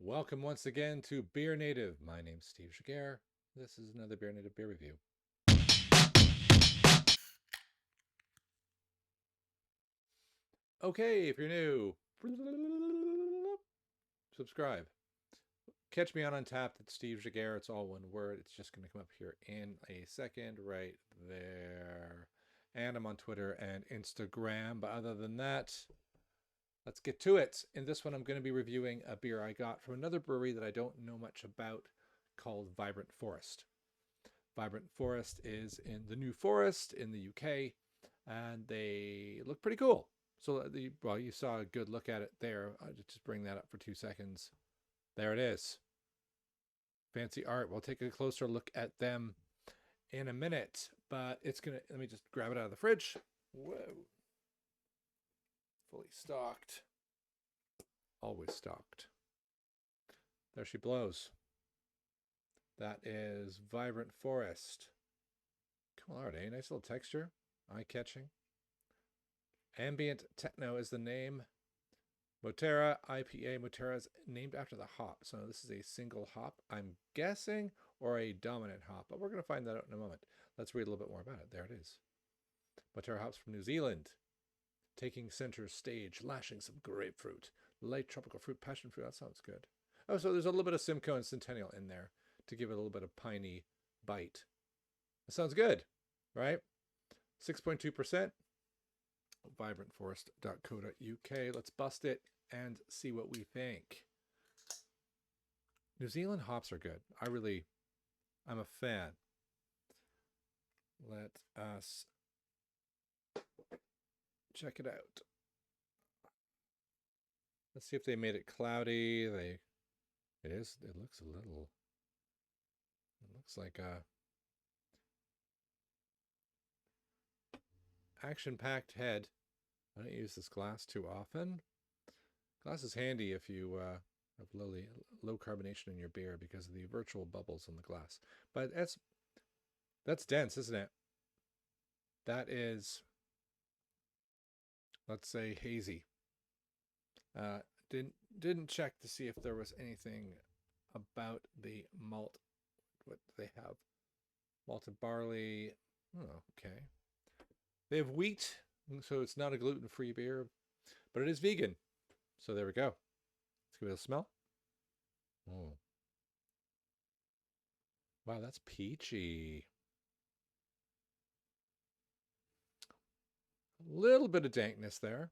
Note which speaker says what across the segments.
Speaker 1: Welcome once again to BeerNative. My name's Steve Jagger. This is another BeerNative beer review. Okay, if you're new, subscribe. Catch me on Untapped. It's Steve Jagger. It's all one word. It's just going to come up here in a second, right there. And I'm on Twitter and Instagram. But other than that, let's get to it. In this one, I'm going to be reviewing a beer I got from another brewery that I don't know much about called Vibrant Forest. Vibrant Forest is in the New Forest in the UK, and they look pretty cool. So, you saw a good look at it there. I'll just bring that up for 2 seconds. There it is. Fancy art. We'll take a closer look at them in a minute, but let me just grab it out of the fridge. Whoa. Fully stocked. Always stocked. There she blows. That is Vibrant Forest. Cool art, eh? Nice little texture. Eye-catching. Ambient Techno is the name. Moutere, IPA. Moutere is named after the hop. So this is a single hop, I'm guessing, or a dominant hop. But we're going to find that out in a moment. Let's read a little bit more about it. There it is. Moutere hops from New Zealand. Taking center stage, lashings of grapefruit, light tropical fruit, passion fruit. That sounds good. Oh, so there's a little bit of Simcoe and Centennial in there to give it a little bit of piney bite. That sounds good, right? 6.2%. Vibrantforest.co.uk. Let's bust it and see what we think. New Zealand hops are good. I'm a fan. Let us check it out. Let's see if they made it cloudy. It looks like a action-packed head. I don't use this glass too often. Glass is handy if you have low carbonation in your beer because of the virtual bubbles in the glass. But that's dense, isn't it? That is, let's say, hazy. Didn't check to see if there was anything about the malt. What do they have? Malted barley. Oh, okay. They have wheat, so it's not a gluten-free beer, but it is vegan. So there we go. Let's give it a smell. Oh. Wow, that's peachy. A little bit of dankness there.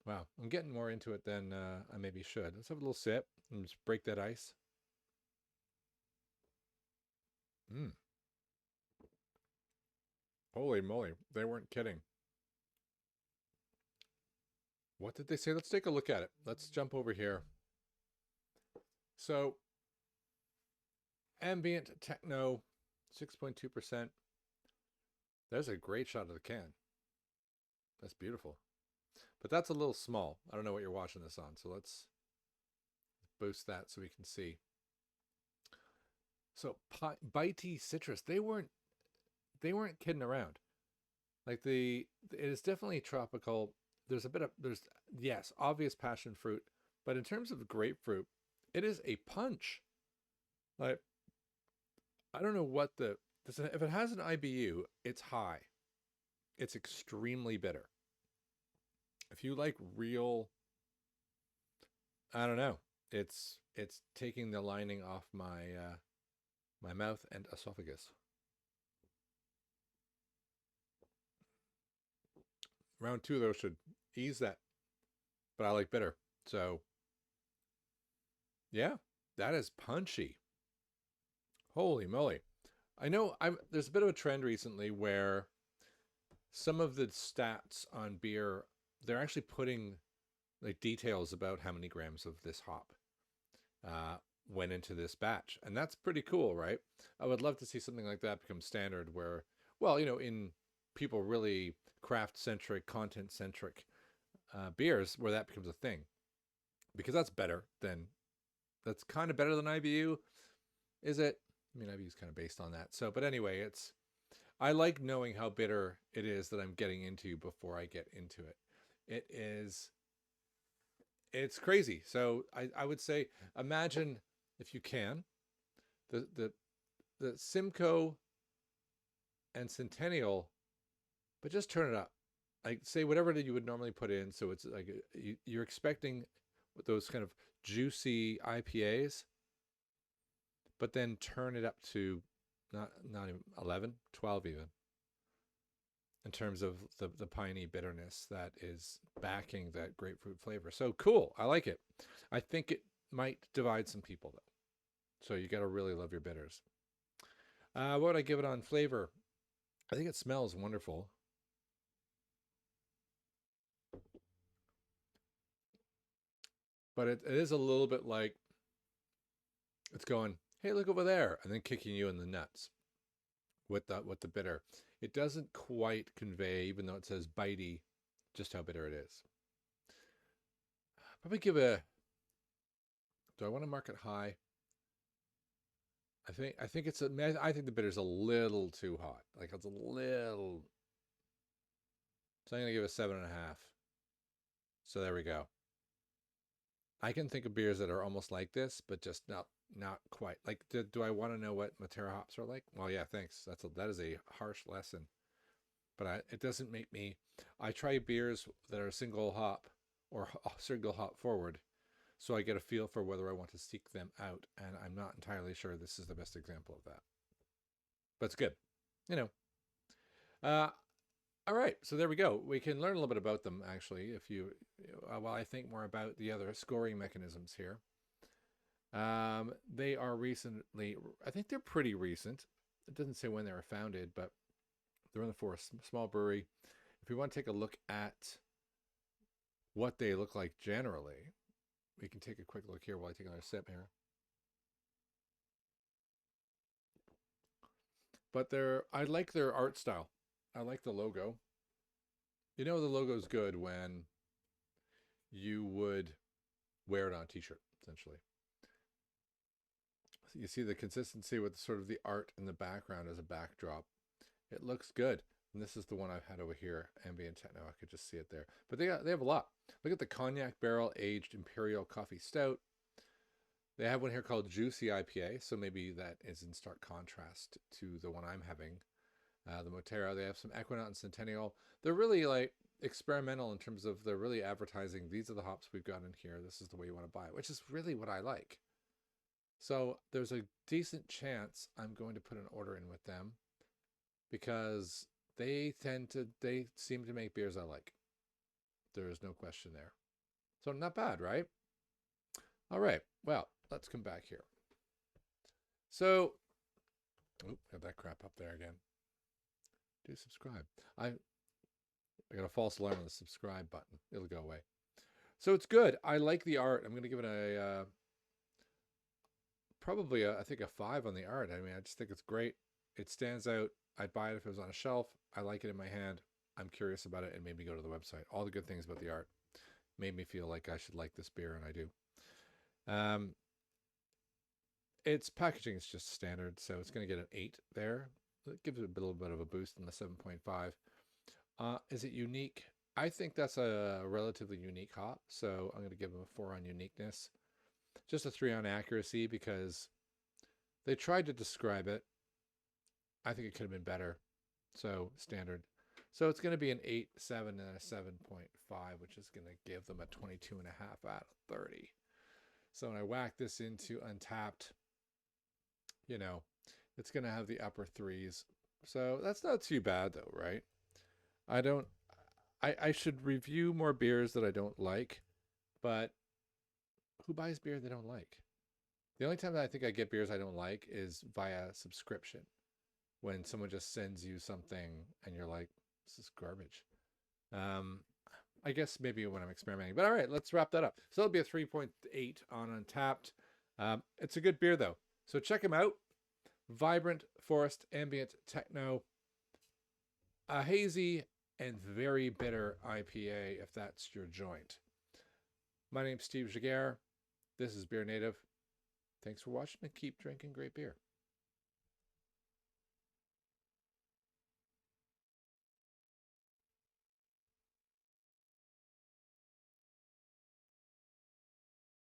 Speaker 1: Wow, I'm getting more into it than I maybe should. Let's have a little sip and just break that ice. Holy moly, they weren't kidding. What did they say? Let's take a look at it. Let's jump over here. So, Ambient Techno, 6.2%. There's a great shot of the can. That's beautiful. But that's a little small. I don't know what you're watching this on, so let's boost that so we can see. So, bitey citrus. They weren't kidding around. Like it is definitely tropical. There's yes, obvious passion fruit, but in terms of grapefruit, it is a punch. Like, I don't know what if it has an IBU, it's high. It's extremely bitter. If you like real, I don't know, it's taking the lining off my mouth and esophagus. Round 2 though should ease that, but I like bitter. So yeah, that is punchy. Holy moly. I know there's a bit of a trend recently where some of the stats on beer, they're actually putting like details about how many grams of this hop went into this batch. And that's pretty cool, right? I would love to see something like that become standard where, well, in people really craft-centric, content-centric beers, where that becomes a thing. Because that's kind of better than IBU. Is it? I mean, IBU is kind of based on that. So, but anyway, I like knowing how bitter it is that I'm getting into before I get into it. It's crazy. So I would say, imagine if you can, the the Simcoe and Centennial, but just turn it up. Like say whatever that you would normally put in. So it's like you're expecting those kind of juicy IPAs, but then turn it up to not even 11, 12 even, in terms of the piney bitterness that is backing that grapefruit flavor. So cool. I like it. I think it might divide some people though. So you got to really love your bitters. What would I give it on flavor? I think it smells wonderful. But it is a little bit like it's going, hey, look over there, and then kicking you in the nuts with the bitter. It doesn't quite convey, even though it says bitey, just how bitter it is. Probably give a. Do I want to mark it high? I think it's a. I think the bitter's a little too hot. Like it's a little. So I'm gonna give it 7.5. So there we go. I can think of beers that are almost like this, but just not quite. Like, do I want to know what Moutere hops are like? Well, yeah, thanks. That is a harsh lesson, but it doesn't make me. I try beers that are single hop or single hop forward, so I get a feel for whether I want to seek them out, and I'm not entirely sure this is the best example of that. But it's good, you know. All right, so there we go. We can learn a little bit about them actually, if you while I think more about the other scoring mechanisms here. They are recently, I think they're pretty recent. It doesn't say when they were founded, but they're in the forest, small brewery. If we want to take a look at what they look like generally, we can take a quick look here while I take another sip here. But I like their art style. I like the logo. You know the logo's good when you would wear it on a t-shirt, essentially. So you see the consistency with sort of the art in the background as a backdrop. It looks good. And this is the one I've had over here, Ambient Techno. I could just see it there. But they have a lot. Look at the cognac barrel aged imperial coffee stout. They have one here called Juicy IPA, so maybe that is in stark contrast to the one I'm having. The Moutere, they have some Equinox and Centennial. They're really like experimental in terms of they're really advertising, these are the hops we've got in here. This is the way you want to buy it, which is really what I like. So there's a decent chance I'm going to put an order in with them because they seem to make beers I like. There is no question there. So not bad, right? All right. Well, let's come back here. So, got that crap up there again. Do subscribe. I got a false alarm on the subscribe button. It'll go away. So it's good. I like the art. I'm going to give it a probably I think a 5 on the art. I mean, I just think it's great. It stands out. I'd buy it if it was on a shelf. I like it in my hand. I'm curious about it. It made me go to the website. All the good things about the art made me feel like I should like this beer, and I do. Its packaging is just standard, so it's going to get an 8 there. It gives it a little bit of a boost in the 7.5. Is it unique? I think that's a relatively unique hop, so I'm going to give them a 4 on uniqueness. Just a 3 on accuracy because they tried to describe it. I think it could have been better. So standard. So it's going to be an 8, 7, and a 7.5, which is going to give them a 22.5 out of 30. So when I whack this into Untapped, it's going to have the upper 3s. So that's not too bad though, right? I should review more beers that I don't like, but who buys beer they don't like? The only time that I think I get beers I don't like is via subscription. When someone just sends you something and you're like, this is garbage. I guess maybe when I'm experimenting. But all right, let's wrap that up. So it'll be a 3.8 on Untapped. It's a good beer though. So check them out. Vibrant Forest Ambient Techno. A hazy and very bitter IPA if that's your joint. My name's Steve Giguere. This is BeerNative. Thanks for watching and keep drinking great beer.